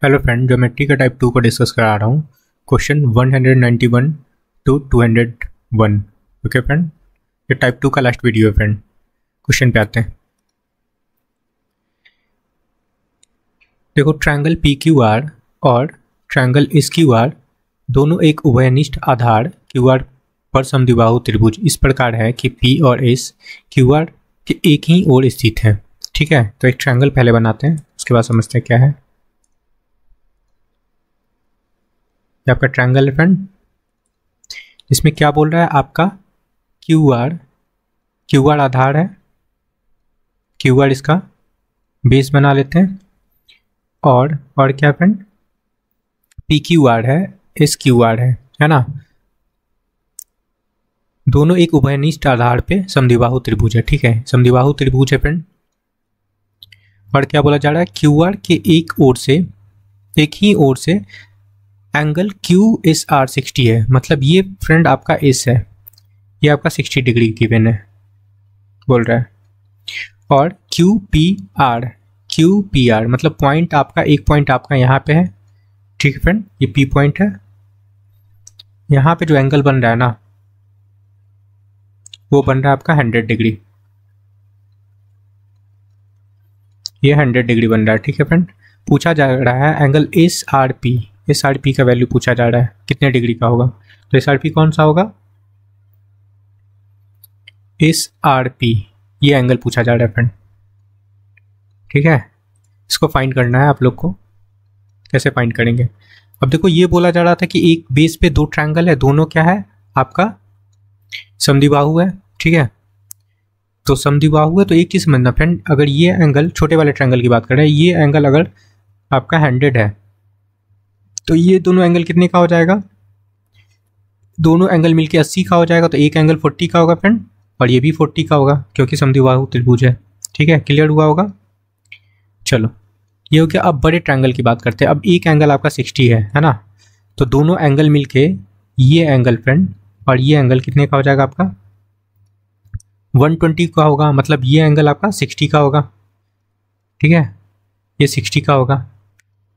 Hello friend, geometry का type 2 को discuss करा रहा हूँ। Question 191 to 201। ओके फ्रेंड, ये टाइप 2 का लास्ट वीडियो है फ्रेंड। क्वेश्चन पे आते हैं। देखो, ट्रायंगल पी क्यू आर और ट्रायंगल एस क्यू आर दोनों एक उभयनिष्ठ आधार क्यू आर पर समद्विबाहु त्रिभुज इस प्रकार है कि पी और एस क्यू आर के एक ही ओर स्थित है। ठीक है, तो एक ट्रायंगल पहले बनाते हैं, उसके बाद समझते हैं क्या है। ये आपका ट्रायंगल है फ्रेंड, इसमें क्या बोल रहा है आपका क्यू आर आधार है, क्यू आर इसका बेस बना लेते हैं। और क्या फ्रेंड, पी क्यू आर है, एस क्यू आर है ना। दोनों एक उभयनिष्ठ आधार पे समद्विबाहु त्रिभुज है। ठीक है, समद्विबाहु त्रिभुज है फ्रेंड। और क्या बोला जा रहा है, क्यू आर के एक ही ओर से एंगल क्यू एस आर 60 है। मतलब ये फ्रेंड आपका एस है, ये आपका 60 डिग्री गिवन है बोल रहा है। और क्यू पी आर मतलब पॉइंट आपका, एक पॉइंट आपका यहाँ पे है। ठीक है फ्रेंड, ये पी पॉइंट है। यहाँ पे जो एंगल बन रहा है ना, वो बन रहा है आपका 100 डिग्री। ये 100 डिग्री बन रहा है। ठीक है फ्रेंड, पूछा जा रहा है एंगल एस आर पी का वैल्यू पूछा जा रहा है, कितने डिग्री का होगा। तो एस आर पी कौन सा होगा, एस आर पी, ये एंगल पूछा जा रहा है फ्रेंड। ठीक है, इसको फाइंड करना है आप लोग को। कैसे फाइंड करेंगे, अब देखो ये बोला जा रहा था कि एक बेस पे दो ट्रायंगल है, दोनों क्या है आपका समद्विबाहु है। ठीक है, तो समद्विबाहु है तो एक चीज समझना फ्रेंड, अगर ये एंगल, छोटे वाले ट्रायंगल की बात कर रहे हैं, ये एंगल अगर आपका 100 है तो ये दोनों एंगल कितने का हो जाएगा, दोनों एंगल मिलके 80 का हो जाएगा। तो एक एंगल 40 का होगा फ्रेंड, और ये भी 40 का होगा क्योंकि समद्विबाहु त्रिभुज है। ठीक है, क्लियर हुआ होगा। चलो, ये हो गया। अब बड़े ट्रायंगल की बात करते हैं। अब एक एंगल आपका 60 है ना, तो दोनों एंगल मिलके ये एंगल फ्रेंड और ये एंगल कितने का हो जाएगा आपका 120 का होगा। मतलब ये एंगल आपका 60 का होगा। ठीक है, ये 60 का होगा।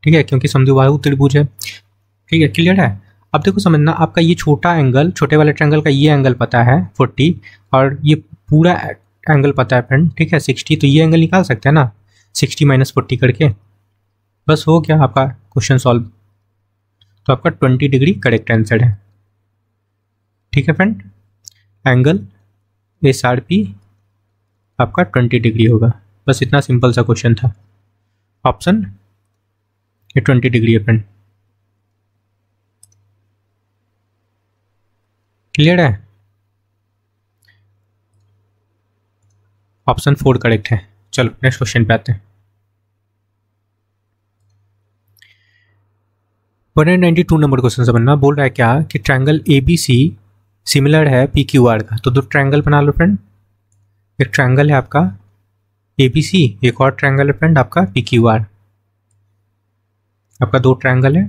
ठीक है, क्योंकि समद्विबाहु त्रिभुज है। ठीक है, क्लियर है। अब देखो समझना, आपका ये छोटा एंगल, छोटे वाले ट्रायंगल का ये एंगल पता है 40, और ये पूरा एंगल पता है फ्रेंड। ठीक है 60, तो ये एंगल निकाल सकते हैं ना 60 माइनस 40 करके, बस हो गया आपका क्वेश्चन सॉल्व। तो आपका 20 डिग्री करेक्ट आंसर है। ठीक है friend, angle S R P आपका 20 डिग्री होगा। बस इतना सिंपल सा क्वेश्चन था। ऑप्शन ये 20 डिग्री है फ्रेंड। क्लियर है, ऑप्शन 4 करेक्ट है। चलो नेक्स्ट क्वेश्चन पे आते हैं। 192 नंबर क्वेश्चन समझना, बोल रहा है क्या कि triangle A B C similar है पी क्यू आर का। तो दो ट्रायंगल बना लो फ्रेंड, एक ट्रायंगल है आपका ए बी सी, एक और ट्रायंगल है फ्रेंड आपका पी क्यू आर। आपका दो ट्रायंगल है।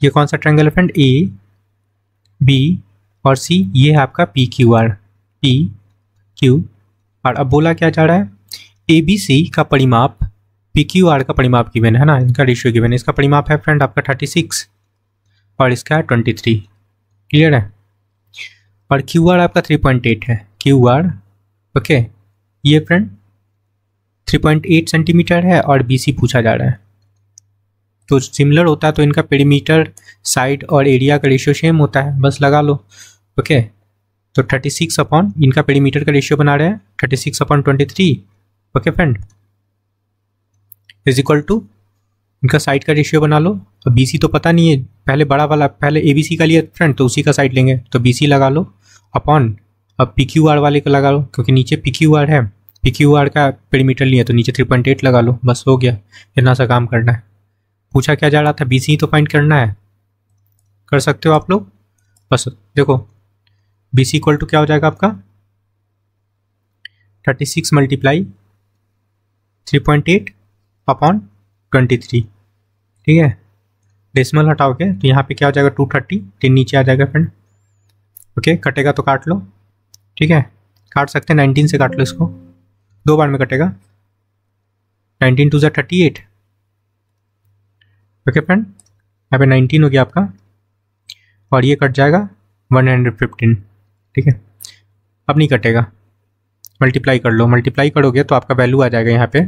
ये कौन सा ट्रायंगल है फ्रेंड, ए बी और सी, ये है आपका P Q are, P Q are. अब बोला क्या जा रहा है, ए बी सी का परिमाप पी क्यू आर का परिमाप गिवन है ना, इनका रेशियो गिवन है। इसका परिमाप है फ्रेंड आपका 36 और इसका है 23। क्लियर है, और क्यू आर आपका 3.8 है, क्यू आर। ओके, ये फ्रेंड 3.8 सेंटीमीटर है और बी सी पूछा जा रहा है। तो सिमिलर होता है तो इनका पेरीमीटर, साइड और एरिया का रेशियो सेम होता है, बस लगा लो। ओके, तो 36 अपॉन, इनका पेरीमीटर का रेशियो बना रहे हैं 36 upon 23। Okay friend, is equal to इनका साइड का रेशियो बना लो। अब बी सी तो पता नहीं है, पहले बड़ा वाला, पहले ए बी सी का लिया फ्रेंड तो उसी का साइड लेंगे, तो बी सी लगा लो अपॉन, अब पी क्यू आर वाले का लगा लो क्योंकि नीचे पी क्यू आर है, पी क्यू आर का पेरीमीटर लिया तो नीचे 3.8 लगा लो, बस हो गया। इतना सा काम करना है। पूछा क्या जा रहा था, बी सी तो फाइंड करना है, कर सकते हो आप लोग। बस देखो, बी सी इक्वल टू क्या हो जाएगा आपका 36 मल्टीप्लाई 3.8 अपॉन 23। ठीक है, डेसिमल हटाओगे तो यहाँ पे क्या हो जाएगा 230, 10 नीचे आ जाएगा फ्रेंड। ओके, कटेगा तो काट लो। ठीक है, काट सकते हैं 19 से काट लो इसको, दो बार में कटेगा। 19 टू ज़ा 38 ओके फ्रेंड, यहाँ पे 19 हो गया आपका और ये कट जाएगा 115, ठीक है। अब नहीं कटेगा, मल्टीप्लाई कर लो, मल्टीप्लाई करोगे तो आपका वैल्यू आ जाएगा यहाँ पे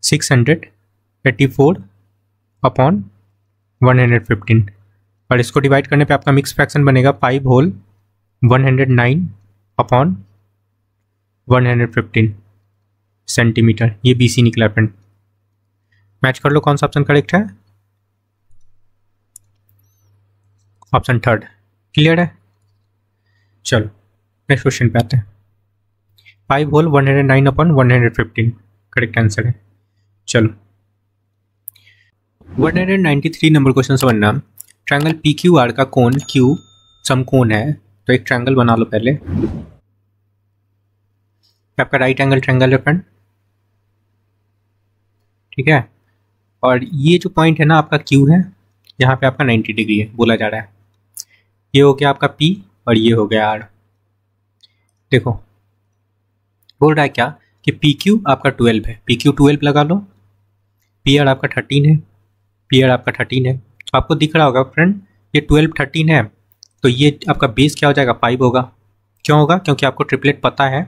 684 अपॉन 115 और इसको डिवाइड करने पे आपका मिक्स फ्रैक्शन बनेगा 5 होल 109 अपॉन 115 सेंटीमीटर। ये BC निकला फ्रेंड। मैच कर लो कौन सा ऑप्शन करेक्ट है। Option third. क्लियर है। चलो नेक्स्ट क्वेश्चन पे आते हैं। 5 होल 109 अपॉन 115 करेक्ट आंसर है। चलो 193 नंबर क्वेश्चन समझना। ट्रायंगल PQR का कोण Q समकोण है, तो एक ट्रायंगल बना लो पहले। आपका राइट एंगल ट्रायंगल है फ्रेंड, ठीक है। और ये जो पॉइंट है ना आपका Q है, यहाँ पे आपका 90 डिग्री है बोला जा रहा है। ये हो गया आपका P और ये हो गया R। देखो बोल रहा है क्या कि PQ आपका 12 है, PQ 12 लगा लो, PR आपका 13 है, PR आपका 13 है। तो आपको दिख रहा होगा फ्रेंड ये 12 13 है, तो ये आपका बेस क्या हो जाएगा 5 होगा। क्यों होगा? क्योंकि आपको ट्रिपलेट पता है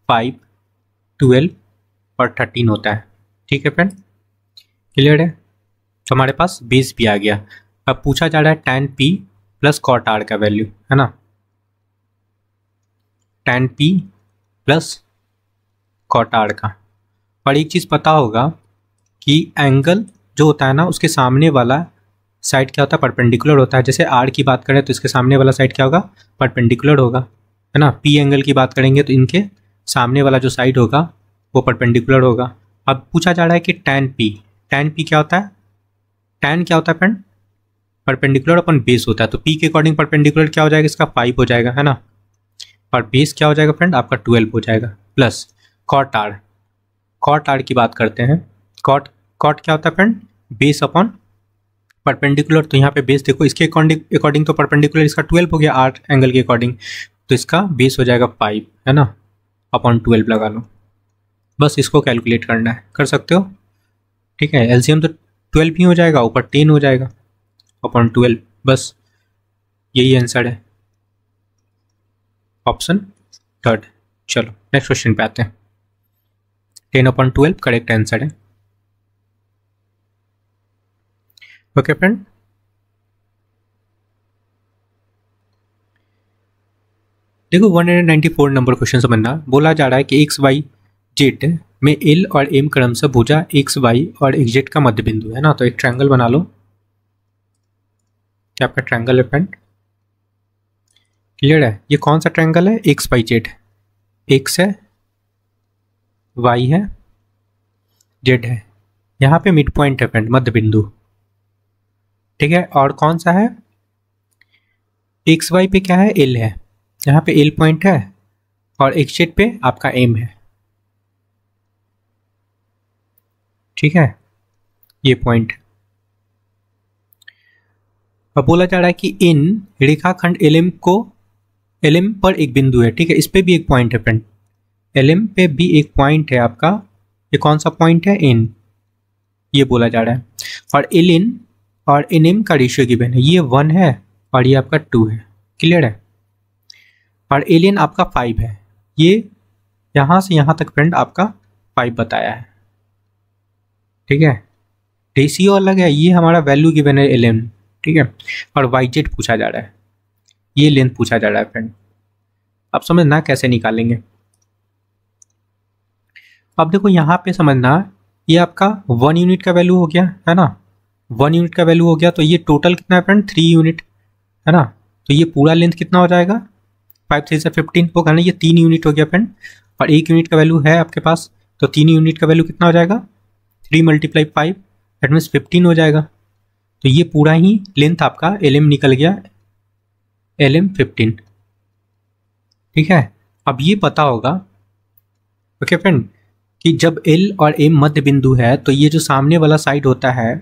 5 12 और 13 होता है, ठीक है फ्रेंड। क्लियर है। तो हमारे पास बेस भी आ गया। अब पूछा जा रहा है tan P plus cot R का वैल्यू, है ना। tan P plus cot R का। और एक चीज़ पता होगा कि एंगल जो होता है ना उसके सामने वाला साइड क्या होता है परपेंडिकुलर होता है। जैसे R की बात करें तो इसके सामने वाला साइड क्या होगा परपेंडिकुलर होगा, है ना। P एंगल की बात करेंगे तो इनके सामने वाला जो साइड होगा वो परपेंडिकुलर होगा। अब पूछा जा रहा है कि tan P क्या होता है, tan क्या होता है फ्रेंड परपेंडिकुलर अपन बेस होता है। तो P के अकॉर्डिंग परपेंडिकुलर क्या हो जाएगा इसका 5 हो जाएगा, है ना। और बेस क्या हो जाएगा फ्रेंड आपका 12 हो जाएगा प्लस cot R की बात करते हैं। cot क्या होता है फ्रेंड बेस अपॉन परपेंडिकुलर। तो यहाँ पे बेस देखो इसके अकॉर्डिंग तो परपेंडिकुलर इसका 12 हो गया R एंगल के अकॉर्डिंग, तो इसका बेस हो जाएगा 5, है ना, अपॉन 12 लगा लो। बस इसको कैलकुलेट करना है, कर सकते हो, ठीक है। एलसीएम तो 12 ही हो जाएगा, ऊपर 10 हो जाएगा अपॉन 12, बस यही आंसर है ऑप्शन थर्ड। चलो नेक्स्ट क्वेश्चन पे आते हैं। 10 अपॉन 12 करेक्ट आंसर है। ओके फ्रेंड, देखो 194 नंबर क्वेश्चन समझना। बोला जा रहा है कि एक्स वाई जेड में एल और एम क्रमशः भुजा एक्स वाई और एक्स जेड का मध्य बिंदु है ना। तो एक ट्रायंगल बना लो। क्या आपका ट्रायंगल है फ्रेंड, क्लियर है। ये कौन सा ट्रायंगल है एक्स वाई जेड, एक्स है वाई है जेड है, यहाँ पे मिड पॉइंट है फ्रेंड मध्य बिंदु, ठीक है। और कौन सा है एक्स वाई पे क्या है एल है, यहाँ पे एल पॉइंट है और एक्स जेड पे आपका एम है, ठीक है, ये पॉइंट। अब बोला जा रहा है कि इन रेखाखंड एलएम पर एक बिंदु है, ठीक है। इस पे भी एक पॉइंट है फ्रेंड, एलएम पे भी एक पॉइंट है आपका। ये कौन सा पॉइंट है इन, ये बोला जा रहा है। और एल इन और एन एम का रेशियो गिवन है, ये 1 है और ये आपका 2 है, क्लियर है। और एल इन आपका 5 है, ये यहाँ से यहाँ तक फ्रेंड आपका 5 बताया है, ठीक है। रेशियो अलग है, ये हमारा वैल्यू गिवन है एल एम, ठीक है। और वाई जेड पूछा जा रहा है, ये लेंथ पूछा जा रहा है फ्रेंड। अब समझना कैसे निकालेंगे। अब देखो यहाँ पे समझना, ये आपका 1 यूनिट का वैल्यू हो गया, है ना। 1 यूनिट का वैल्यू हो गया तो ये टोटल कितना है फ्रेंड 3 यूनिट, है ना। तो ये पूरा लेंथ कितना हो जाएगा 5 3 से 15 होगा ना, ये 3 यूनिट हो गया फ्रेंड। और 1 यूनिट का वैल्यू है आपके पास, तो 3 यूनिट का वैल्यू कितना हो जाएगा 3 × 5 दैट मीन्स 15 हो जाएगा। तो ये पूरा ही लेंथ आपका एल एम निकल गया, एल एम 15, ठीक है। अब ये पता होगा ओके फ्रेंड कि जब एल और एम मध्य बिंदु है तो ये जो सामने वाला साइड होता है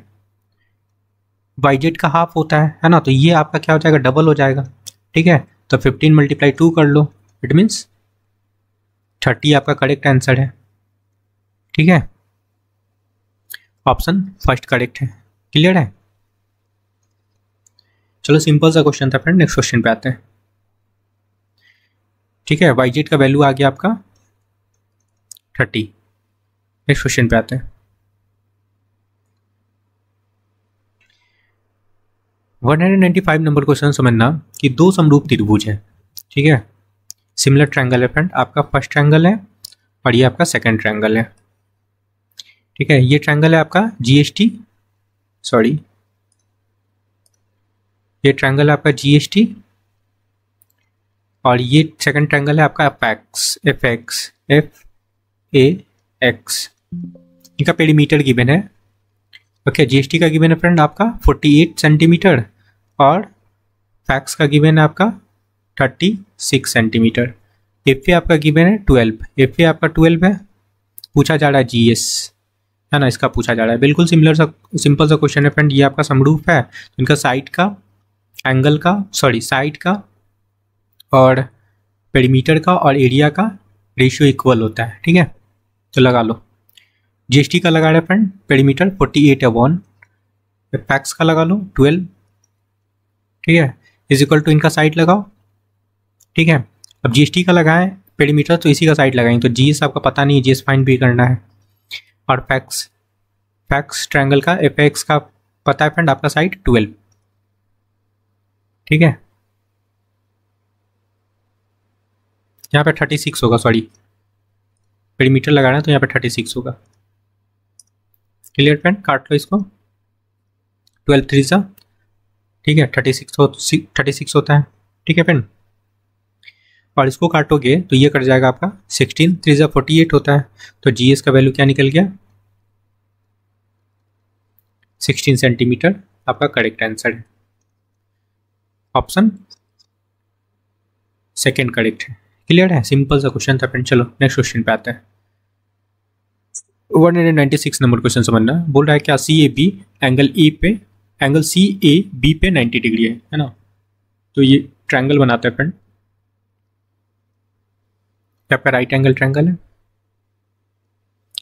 वाई जेड का हाफ होता है ना। तो ये आपका क्या हो जाएगा डबल हो जाएगा, ठीक है। तो 15 × 2 कर लो, इट मीन्स 30 आपका करेक्ट आंसर है, ठीक है। ऑप्शन फर्स्ट करेक्ट है। क्लियर है? चलो सिंपल सा क्वेश्चन था फ्रेंड, नेक्स्ट क्वेश्चन पे आते हैं। ठीक है, वाई जेड का वैल्यू आ गया आपका 30। नेक्स्ट क्वेश्चन पे आते हैं। 195 नंबर क्वेश्चन समझना कि दो समरूप त्रिभुज है। ठीक है, सिमिलर ट्रायंगल है फ्रेंड, आपका फर्स्ट ट्रायंगल है और ये आपका सेकंड ट्रायंगल है। ठीक है, ये ट्रायंगल है आपका जीएसटी, सॉरी ये ट्रायंगल है आपका जीएसटी और ये सेकंड ट्रायंगल है आपका एफएक्स इनका पेरीमीटर गिवन है। ओके, जीएसटी का गिवन है फ्रेंड आपका 48 सेंटीमीटर और फैक्स का गिवन है आपका 36 सेंटीमीटर। एफ ए आपका गिवन है 12, एफ ए आपका 12 है, पूछा जा रहा है जीएस, है ना, इसका पूछा जा रहा है। बिल्कुल सिमिलर सा सिंपल सा क्वेश्चन है फ्रेंड, ये आपका समरूप है तो इनका साइड का एंगल का साइड का और पेरीमीटर का और एरिया का रेशियो इक्वल होता है। ठीक है, तो लगा लो। जीएसटी का लगा रहे हैं फ्रेंड, पेरीमीटर 48 है 1, फैक्स का लगा लो 12, ठीक है, इज इक्वल टू इनका साइड लगाओ। ठीक है, अब जीएसटी का लगाएं पेरीमीटर तो इसी का साइड लगाएंगे, तो जीएस आपका पता नहीं है, जीएस फाइंड भी करना है। और फैक्स ट्रायंगल का एफएक्स का पता है फ्रेंड आपका साइड 12। ठीक है, यहाँ पे 36 होगा, सॉरी पेरीमीटर लगा रहे हैं तो यहाँ पे 36 होगा। क्लियर फ्रेंड, काट लो इसको, 12 3 सा, ठीक है, 36 होता है। ठीक है फ्रेंड, और इसको काटोगे तो ये कट जाएगा आपका 16 3 सा 48 होता है। तो जीएस का वैल्यू क्या निकल गया, 16 सेंटीमीटर आपका करेक्ट आंसर है। ऑप्शन सेकेंड करेक्ट है। क्लियर है, सिंपल सा क्वेश्चन था फ्रेंड। चलो नेक्स्ट क्वेश्चन पे आते हैं। 196 नंबर क्वेश्चन समझना, बोल रहा है क्या C A B angle C A B पे 90 डिग्री है ना। तो ये ट्रायंगल बनाता है फ्रेंड, आपका राइट एंगल ट्रायंगल है।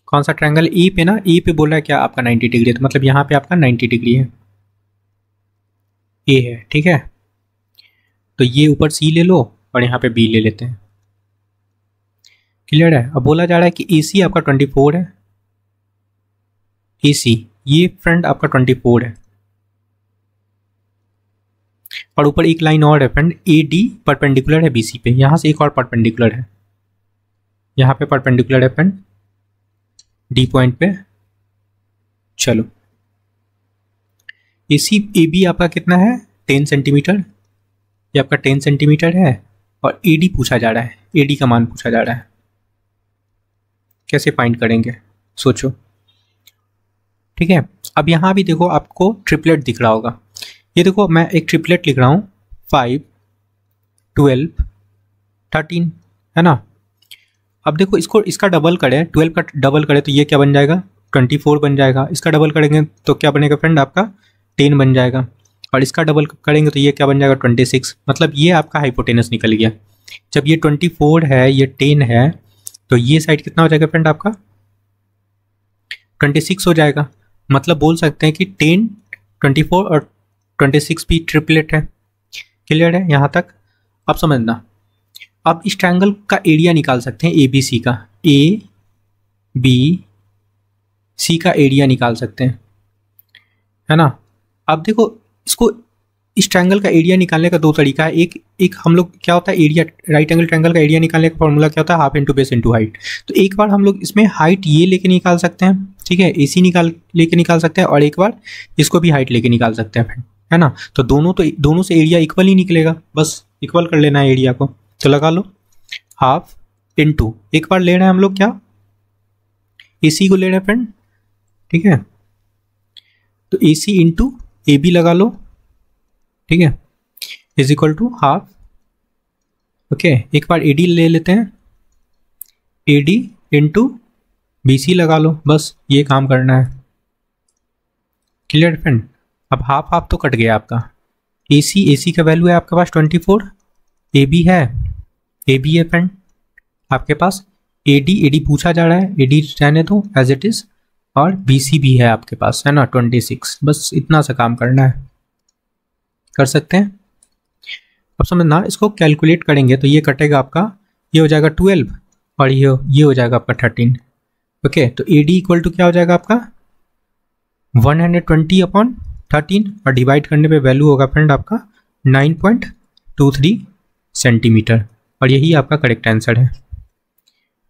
कौन सा ट्रायंगल, ई पे ना, ई पे बोल रहा है क्या आपका 90 डिग्री है, तो मतलब यहाँ पे आपका 90 डिग्री है, ए है। ठीक है, तो ये ऊपर सी ले लो और यहाँ पे बी ले लेते हैं। क्लियर है, अब बोला जा रहा है कि ए सी आपका 24 है, ए सी ये फ्रेंड आपका 24 है और ऊपर एक लाइन और है फ्रेंड, ए डी परपेंडिकुलर है बी सी पे, यहाँ से एक और परपेंडिकुलर है, यहाँ पे परपेंडिकुलर है फ्रेंड डी पॉइंट पे। चलो ए सी ए बी आपका कितना है 10 सेंटीमीटर, ये आपका 10 सेंटीमीटर है और ए डी पूछा जा रहा है, ए डी का मान पूछा जा रहा है। कैसे फाइंड करेंगे सोचो। ठीक है, अब यहाँ भी देखो आपको ट्रिपलेट दिख रहा होगा, ये देखो मैं एक ट्रिपलेट लिख रहा हूँ 5 12 13, है ना। अब देखो इसको, इसका डबल करें, 12 का डबल करें तो ये क्या बन जाएगा 24 बन जाएगा, इसका डबल करेंगे तो क्या बनेगा फ्रेंड आपका 10 बन जाएगा और इसका डबल करेंगे तो ये क्या बन जाएगा 26। मतलब ये आपका हाइपोटेनस निकल गया। जब ये 24 है ये 10 है तो ये साइड कितना हो जाएगा फ्रेंड आपका 26 हो जाएगा। मतलब बोल सकते हैं कि 10 24 और 26 भी ट्रिपलेट है। क्लियर है यहाँ तक, अब समझना। अब इस ट्रायंगल का एरिया निकाल सकते हैं, ए बी सी का, ए बी सी का एरिया निकाल सकते हैं, है ना। अब देखो इसको, इस ट्रायंगल का एरिया निकालने का दो तरीका है। एक हम लोग क्या होता है एरिया, राइट एंगल ट्रायंगल का एरिया निकालने का फॉर्मूला क्या होता है, half into base into height. तो एक बार हम लोग इसमें हाइट ये लेके निकाल सकते हैं, ठीक है, ए सी लेके निकाल सकते हैं और एक बार इसको भी हाइट लेके निकाल सकते हैं, है ना। तो दोनों से एरिया इक्वल ही निकलेगा, बस इक्वल कर लेना है एरिया को। तो लगा लो हाफ इंटू, एक बार ले रहे हैं हम लोग क्या ए सी को ले रहे हैं फ्रेंड, ठीक है, तो ए सी इंटू ए बी लगा लो, ठीक है, is equal to half. Okay, एक बार ए डी ले लेते हैं, A D into B C लगा लो, बस ये काम करना है। क्लियर फ्रेंड, अब हाफ हाफ तो कट गया आपका, ए सी का वैल्यू है आपके पास 24, ए बी है फ्रेंड आपके पास, ए डी पूछा जा रहा है, ए डी रहने दो एज इट इज, और BC भी है आपके पास, है ना 26। बस इतना सा काम करना है, कर सकते हैं। अब समझना, इसको कैलकुलेट करेंगे तो ये कटेगा आपका, ये हो जाएगा 12 और ये हो जाएगा आपका 13। ओके, तो AD इक्वल टू क्या हो जाएगा आपका 120/13 और डिवाइड करने पे वैल्यू होगा फ्रेंड आपका 9.23 सेंटीमीटर, और यही आपका करेक्ट आंसर है।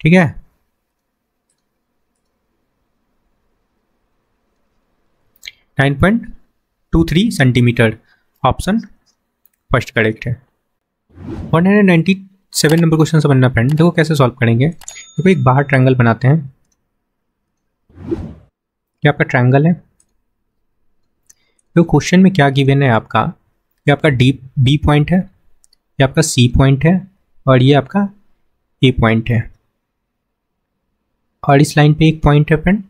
ठीक है, nine 9.23 centimetre, option first correct है। 197 नंबर क्वेश्चन समझना फ्रेंड, देखो कैसे सॉल्व करेंगे। देखो एक बाहर ट्रायंगल बनाते हैं, ये आपका ट्रायंगल है। तो क्वेश्चन में क्या गिवन है आपका, ये आपका B पॉइंट है, ये आपका C पॉइंट है और ये आपका A पॉइंट है, और इस लाइन पे एक पॉइंट है फ्रेंड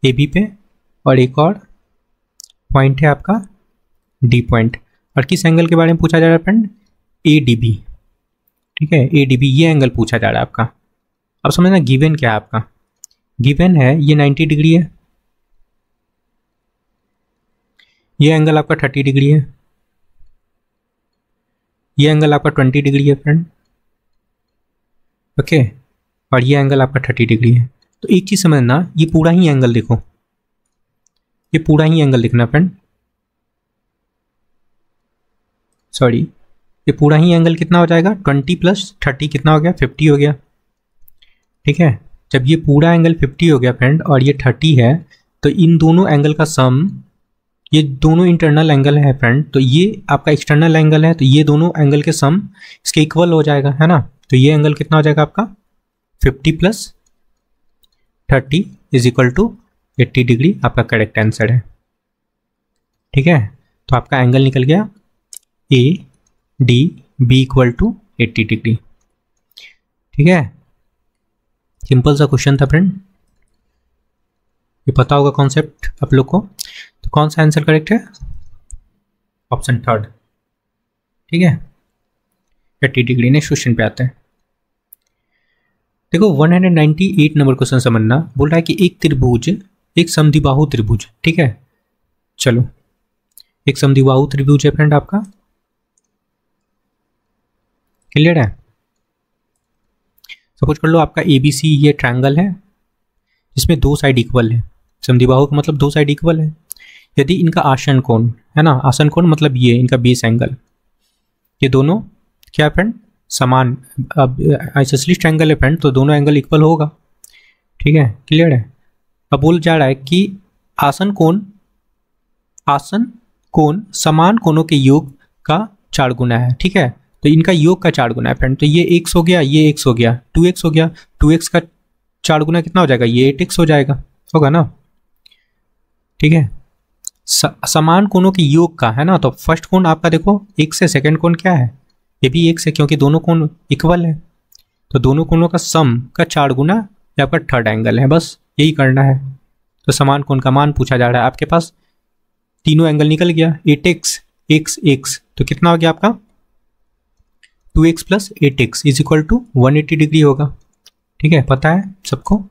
AB पे, और एक और पॉइंट है आपका D पॉइंट। और किस एंगल के बारे में पूछा जा रहा है फ्रेंड, ADB। ठीक है, ADB ये एंगल पूछा जा रहा है आपका। अब समझना गिवन क्या है आपका, गिवन है ये 90 डिग्री है, ये एंगल आपका 30 डिग्री है, ये एंगल आपका 20 डिग्री है फ्रेंड। ओके, और ये एंगल आपका 30 डिग्री है। तो एक चीज समझना, ये पूरा ही एंगल देखो, ये पूरा ही एंगल देखना फ्रेंड, सॉरी, ये पूरा ही एंगल कितना हो जाएगा 20 + 30 कितना हो गया 50 हो गया। ठीक है, जब ये पूरा एंगल 50 हो गया फ्रेंड और ये 30 है, तो इन दोनों एंगल का सम, ये दोनों इंटरनल एंगल है फ्रेंड, तो ये आपका एक्सटर्नल एंगल है, तो ये दोनों एंगल के सम इसके इक्वल हो जाएगा, है ना। तो ये एंगल कितना हो जाएगा आपका 50 + 30 = 80 डिग्री, आपका करेक्ट आंसर है। ठीक है, तो आपका एंगल निकल गया ADB = 80 डिग्री। ठीक है, सिंपल सा क्वेश्चन था फ्रेंड, ये पता होगा कॉन्सेप्ट आप लोग को। तो कौन सा आंसर करेक्ट है, ऑप्शन थर्ड। ठीक है, 80 डिग्री। नेक्स्ट क्वेश्चन पे आते हैं। देखो 198 नंबर क्वेश्चन समझना, बोल रहा है कि एक त्रिभुज, एक समद्विबाहु त्रिभुज। ठीक है, चलो एक समद्विबाहु त्रिभुज है फ्रेंड आपका, क्लियर है। सपोज कर लो आपका ABC ये ट्रायंगल है, जिसमें दो साइड इक्वल है। समद्विबाहु का मतलब दो साइड इक्वल है। यदि इनका आसन कोण है ना, आसन कोण मतलब ये इनका बेस एंगल, ये दोनों क्या फ्रेंड समान, अब आइसोसेलेस ट्रायंगल है फ्रेंड, तो दोनों एंगल इक्वल होगा। ठीक है, क्लियर है। अब बोल जा रहा है कि आसन कोण समान कोणों के योग का 4 गुना है। ठीक है, तो इनका योग का 4 गुना है फ्रेंड, तो ये x हो गया, ये x हो गया, 2x हो गया, 2x का 4 गुना कितना हो जाएगा, ये 8x हो जाएगा, होगा ना। ठीक है, समान कोणों के योग का है ना, तो फर्स्ट कोण आपका देखो x है, सेकंड कोण क्या है, ये भी x है, क्योंकि दोनों कोण इक्वल है, तो दोनों कोणों का सम का 4 गुना ये आपका थर्ड एंगल है। बस यही करना है। तो समान कोण का मान पूछा जा रहा है, आपके पास तीनों एंगल निकल गया, 8x x x, तो कितना हो गया आपका 2x + 8x = 180 डिग्री होगा। ठीक है, पता है सबको।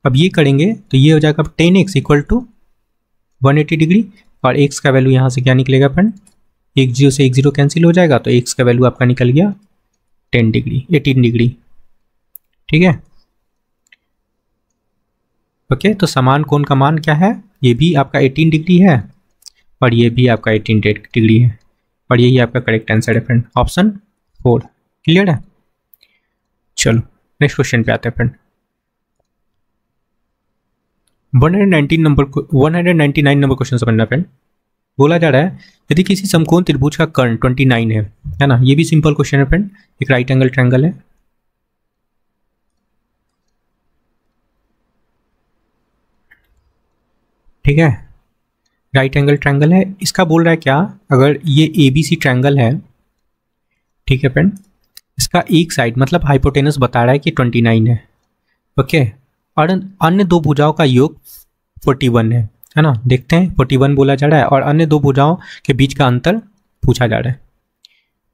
अब ये करेंगे तो ये हो जाएगा 10x = 180 डिग्री, और x का वैल्यू यहाँ से क्या निकलेगा फ्रेंड, 1 0 से 1 0 कैंसिल हो जाएगा, तो x का वैल्यू आपका निकल गया 18 डिग्री। ठीक है, ओके। तो समान कोण का मान क्या है, ये भी आपका 18 डिग्री है और ये भी आपका 18 डिग्री है, और यही आपका करेक्ट आंसर है फ्रेंड, ऑप्शन 4। क्लियर है। चलो नेक्स्ट क्वेश्चन पे आते हैं फ्रेंड। 199 नंबर क्वेश्चन समझना फ्रेंड। बोला जा रहा है यदि किसी समकोण त्रिभुज का कर्ण 29 है ना, ये भी सिंपल क्वेश्चन है फ्रेंड, एक राइट एंगल ट्रायंगल है। ठीक है, राइट एंगल ट्रायंगल है। इसका बोल रहा है क्या, अगर ये ABC ट्रायंगल है, ठीक है फ्रेंड, इसका एक साइड मतलब हाइपोटेनस बता रहा है कि 29 है, ओके, और अन्य दो भुजाओं का योग 41 है ना। देखते हैं 41 बोला जा रहा है और अन्य दो भुजाओं के बीच का अंतर पूछा जा रहा है।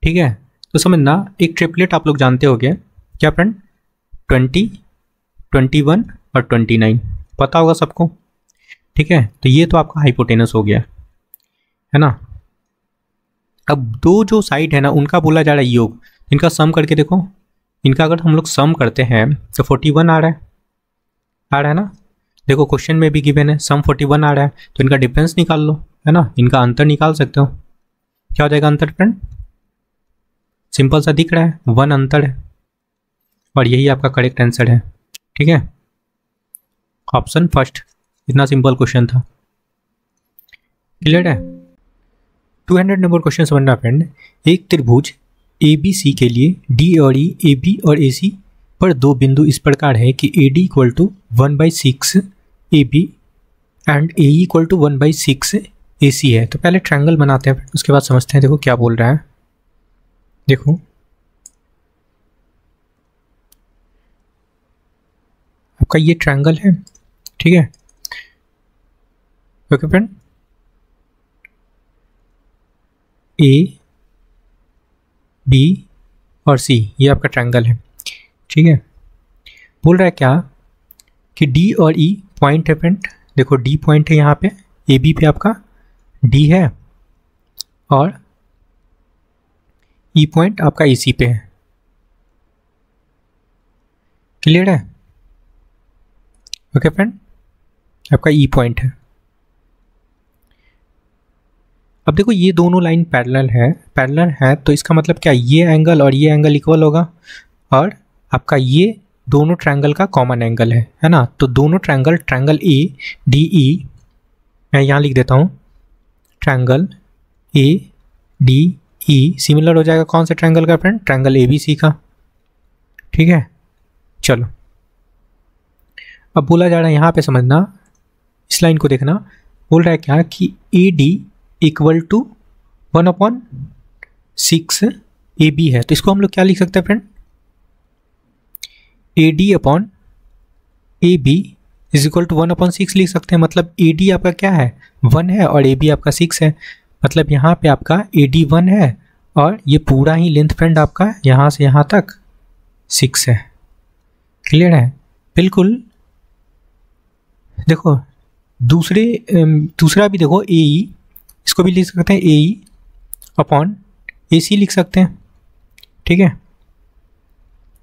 ठीक है, तो समझना एक ट्रिपलेट आप लोग जानते होंगे क्या फ्रेंड, 20, 21 और 29। पता होगा सबको, ठीक है। तो ये तो आपका हाइपोटेनस हो गया, है ना। अब दो जो साइड है ना उनका बोला जा रहा है योग, इनका सम करके देखो, इनका अगर हम लोग सम करते हैं तो 41 आ रहा है ना। देखो क्वेश्चन में भी गिवन है सम 41 आ रहा है, तो इनका डिफरेंस निकाल लो, है ना, इनका अंतर निकाल सकते हो। क्या हो जाएगा अंतर फ्रेंड? सिंपल सा दिख रहा है, 1 अंतर है, और यही आपका करेक्ट आंसर है, ठीक है, ऑप्शन फर्स्ट। इतना सिंपल क्वेश्चन था, क्लियर है। 200 नंबर क्वेश्चन समझना फ्रेंड। एक त्रिभुज ABC के लिए D और E, AB और AC पर दो बिंदु इस प्रकार है कि AD equal to 1/6 AB and AE equal to 1/6 AC है। तो पहले ट्रायंगल बनाते हैं, उसके बाद समझते हैं। देखो क्या बोल रहा है, देखो आपका ये ट्रायंगल है, ठीक है, ओके फ्रेंड। A, B और C ये आपका ट्रायंगल है, ठीक है। बोल रहा है क्या कि D और E पॉइंट है फ्रेंड। देखो D पॉइंट है यहाँ पे, AB पे आपका D है, और E पॉइंट आपका AC पे है, क्लियर है, ओके फ्रेंड। आपका E पॉइंट है। अब देखो ये दोनों लाइन पैरेलल है, तो इसका मतलब क्या, ये एंगल और ये एंगल इक्वल होगा, और आपका ये दोनों ट्रायंगल का कॉमन एंगल है ना। तो दोनों ट्रायंगल ए डी ई, मैं यहाँ लिख देता हूँ, triangle A D E similar हो जाएगा कौन से ट्रायंगल का फ्रेंड? ट्रायंगल ABC का, ठीक है। चलो अब बोला जा रहा है यहाँ पे समझना, इस लाइन को देखना, बोल रहा है क्या कि AD इक्वल टू 1/6 AB है। तो इसको हम लोग क्या लिख सकते हैं friend? AD upon AB is equal to 1/6 लिख सकते हैं। मतलब AD आपका क्या है, 1 है, और AB आपका 6 है। मतलब यहाँ पे आपका AD 1 है, और ये पूरा ही लेंथ फ्रेंड आपका यहाँ से यहाँ तक 6 है, क्लियर है, बिल्कुल। देखो दूसरा भी देखो AE, इसको भी लिख सकते हैं AE अपॉन AC लिख सकते हैं, ठीक है,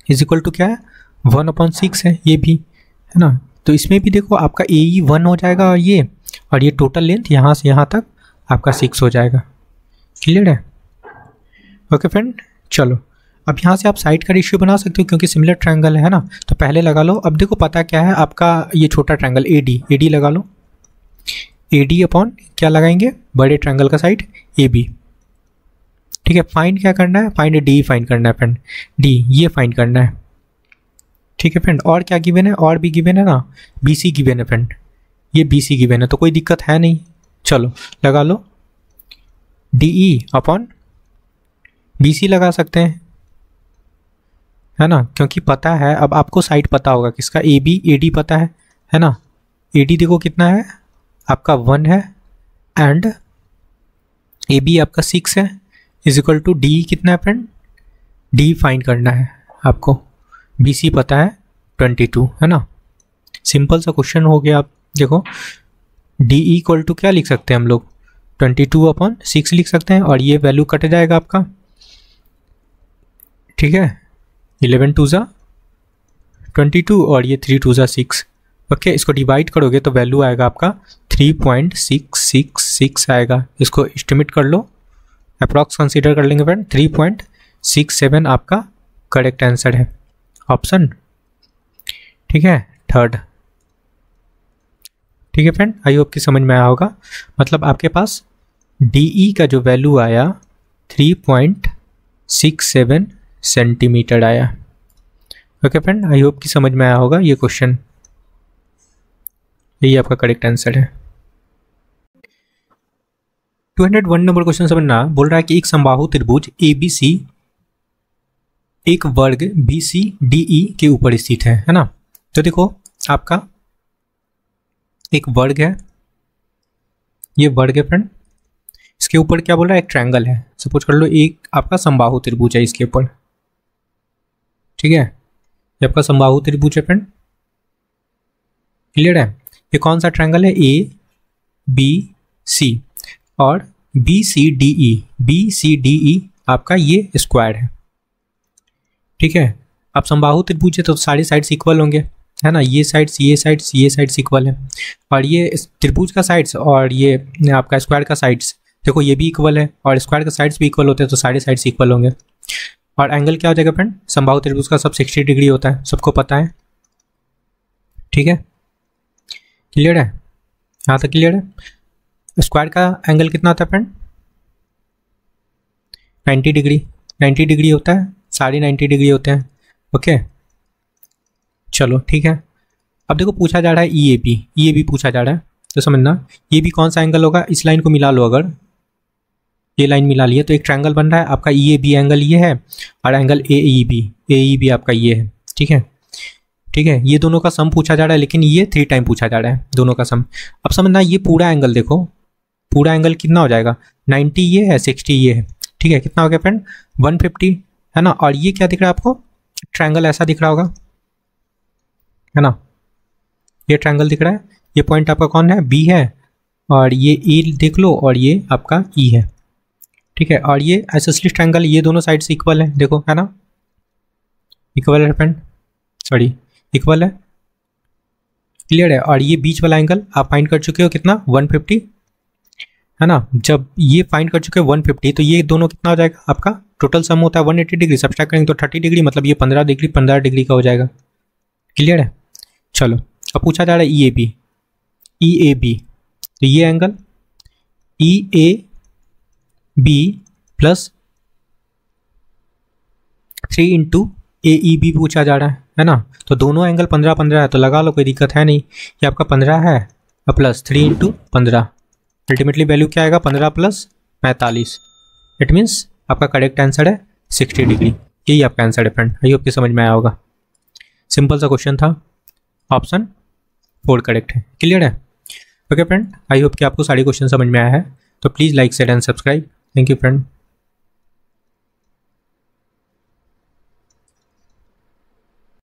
इज इक्वल टू क्या है, 1/6 है ये भी, है ना। तो इसमें भी देखो आपका AE 1 हो जाएगा, और ये टोटल लेंथ यहाँ से यहाँ तक आपका 6 हो जाएगा, क्लियर है, ओके फ्रेंड। चलो अब यहाँ से आप साइड का रेशियो बना सकते हो क्योंकि सिमिलर ट्रायंगल है ना, तो पहले लगा लो। अब देखो पता क्या है आपका, ये छोटा ट्रायंगल AD लगा लो, AD अपॉन क्या लगाएंगे, बड़े ट्रायंगल का साइड AB, ठीक है। फाइंड क्या करना है, फाइंड D फाइंड करना है फ्रेंड, D ये फाइंड करना है, ठीक है फ्रेंड। और क्या गिवन है, और भी गिवन है ना, BC गिवन है फ्रेंड, ये BC गिवन है, तो कोई दिक्कत है नहीं। चलो लगा लो, DE अपॉन BC लगा सकते हैं, है ना, क्योंकि पता है, अब आपको साइड पता होगा किसका, AD पता है ना। AD देखो कितना है आपका 1 है, एंड AB आपका 6 है, इज इक्वल टू D कितना है फ्रेंड, D फाइंड करना है आपको, BC पता है 22, है ना। सिंपल सा क्वेश्चन हो गया। आप देखो DE इक्वल टू क्या लिख सकते हैं हम लोग, 22/6 लिख सकते हैं, और ये वैल्यू कट जाएगा आपका, ठीक है, 11 2 ज़ा 22 और ये 3 2 ज़ा 6, ओके। इसको डिवाइड करोगे तो वैल्यू आएगा आपका 3.666 आएगा। इसको एस्टिमेट कर लो, अप्रॉक्स कंसीडर कर लेंगे फ्रेंड, 3.67 आपका करेक्ट आंसर है, ऑप्शन, ठीक है, थर्ड, ठीक है फ्रेंड। आई होप कि समझ में आया होगा। मतलब आपके पास DE का जो वैल्यू आया 3.67 सेंटीमीटर आया, ओके फ्रेंड। आई होप कि समझ में आया होगा ये क्वेश्चन, यही आपका करेक्ट आंसर है। 201 नंबर क्वेश्चन समझना, बोल रहा है कि एक समबाहु त्रिभुज ABC एक वर्ग BCDE के ऊपर स्थित है ना। तो देखो आपका एक वर्ग है, ये वर्ग है फ्रेंड, इसके ऊपर क्या बोल रहा है, एक ट्रायंगल है। सपोज कर लो एक आपका समबाहु त्रिभुज है इसके ऊपर, ठीक है, ये आपका समबाहु त्रिभुज है फ्रेंड, क्लियर है। ये कौन सा ट्रायंगल है? ए बी सी और B C D E, B C D E आपका ये स्क्वायर है, ठीक है। अब समबाहु त्रिभुज है तो सारी साइड्स इक्वल होंगे, है ना, ये साइड्स इक्वल है, और ये त्रिभुज का साइड्स और ये आपका स्क्वायर का साइड्स देखो ये भी इक्वल है, और स्क्वायर का साइड्स भी इक्वल होते हैं, तो सारे साइड्स इक्वल होंगे। और एंगल क्या हो जाएगा फ्रेंड? समबाहु त्रिभुज का सब 60 डिग्री होता है, सबको पता है, ठीक है। क्लियर है? यहाँ तक क्लियर है? स्क्वायर का एंगल कितना होता है फ्रेंड? 90 डिग्री, 90 डिग्री होता है, सारे 90 डिग्री होते हैं, ओके। चलो ठीक है। अब देखो पूछा जा रहा है ई ए बी पूछा जा रहा है, तो समझना ये भी कौन सा एंगल होगा? इस लाइन को मिला लो, अगर ये लाइन मिला लिए तो एक ट्रायंगल बन रहा है आपका। ई ए बी एंगल ये है और एंगल ए ई बी आपका ये है, ठीक है, ठीक है। ये दोनों का सम पूछा जा रहा है, लेकिन ये 3 टाइम पूछा जा रहा है दोनों का सम। अब समझना ये पूरा एंगल देखो, पूरा एंगल कितना हो जाएगा? 90 ये है, 60 ये है, ठीक है। कितना हो गया फ्रेंड? 150, है ना। और ये क्या दिख रहा है आपको? ट्रायंगल ऐसा दिख रहा होगा, है ना, ये ट्रायंगल दिख रहा है। ये पॉइंट आपका कौन है? बी है, और ये ई देख लो, और ये आपका ई है, ठीक है। और ये आइसोसेलेस ट्रायंगल, ये दोनों साइड से इक्वल है, देखो, है ना, इक्वल है फ्रेंड, सॉरी इक्वल है, क्लियर है। और ये बीच वाला एंगल आप फाइंड कर चुके हो कितना? 150, है ना। जब ये फाइंड कर चुके हो 150, तो ये दोनों कितना हो जाएगा आपका? टोटल सम होता है 180 डिग्री, सब्सट्रैक्ट करेंगे तो 30 डिग्री, मतलब ये 15 डिग्री का हो जाएगा, क्लियर है। चलो अब पूछा जा रहा है ई ए बी, तो ये angle E A B plus 3 into A E B पूछा जा रहा है ना। तो दोनों एंगल 15 है, तो लगा लो, कोई दिक्कत है नहीं। ये आपका 15 है और प्लस 3 इंटू 15, अल्टीमेटली वैल्यू क्या आएगा? 15 प्लस 45, इट मीन्स आपका करेक्ट आंसर है 60 डिग्री। यही आपका आंसर है फ्रेंड। आई होप कि समझ में आया होगा, सिंपल सा क्वेश्चन था, ऑप्शन 4 करेक्ट है, क्लियर है। ओके फ्रेंड, आई होप कि आपको सारे क्वेश्चन समझ में आया है, तो please like share and subscribe. Thank you friend.